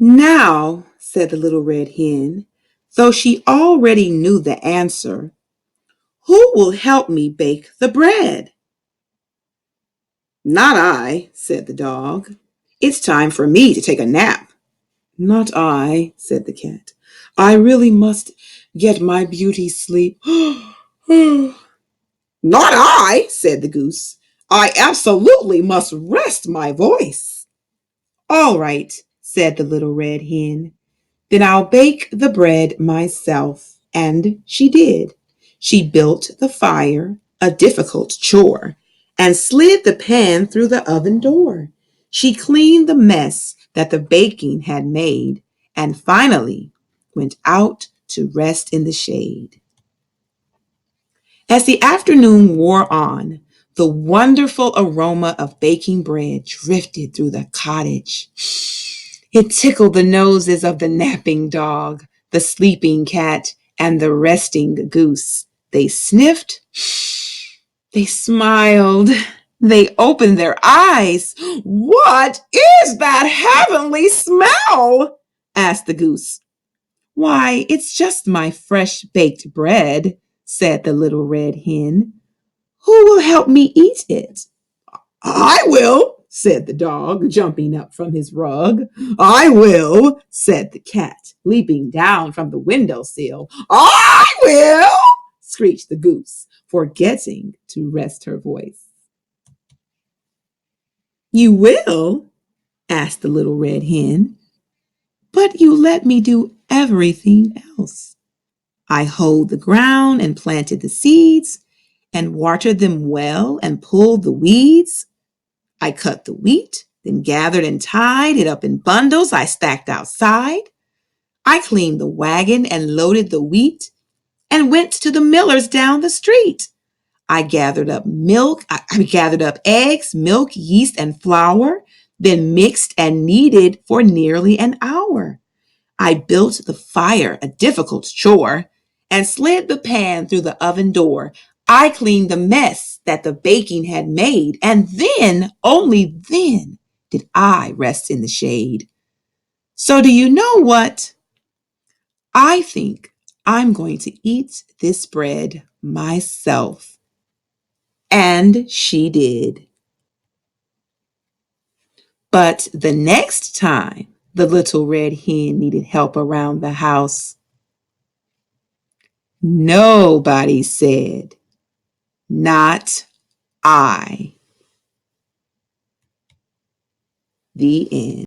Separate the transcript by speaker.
Speaker 1: Now, said the little red hen, though she already knew the answer, who will help me bake the bread? Not I, said the dog. It's time for me to take a nap. Not I, said the cat. I really must get my beauty sleep. Not I, said the goose. I absolutely must rest my voice. All right, said the little red hen. Then I'll bake the bread myself. And she did. She built the fire, a difficult chore, and slid the pan through the oven door. She cleaned the mess that the baking had made, and finally went out to rest in the shade. As the afternoon wore on, the wonderful aroma of baking bread drifted through the cottage. It tickled the noses of the napping dog, the sleeping cat, and the resting goose. They sniffed, they smiled, they opened their eyes. What is that heavenly smell? Asked the goose. Why, it's just my fresh baked bread, said the little red hen. Who will help me eat it? I will, said the dog, jumping up from his rug. I will, said the cat, leaping down from the windowsill. I will, screeched the goose, forgetting to rest her voice. You will? Asked the little red hen. But you let me do everything else. I hoed the ground and planted the seeds and watered them well and pulled the weeds. I cut the wheat, then gathered and tied it up in bundles I stacked outside. I cleaned the wagon and loaded the wheat and went to the miller's down the street. I gathered up eggs, milk, yeast, and flour, then mixed and kneaded for nearly an hour. I built the fire, a difficult chore, and slid the pan through the oven door. I cleaned the mess that the baking had made, and then, only then, did I rest in the shade. So do you know what? I think I'm going to eat this bread myself. And she did. But the next time the little red hen needed help around the house, nobody said, not I. The end.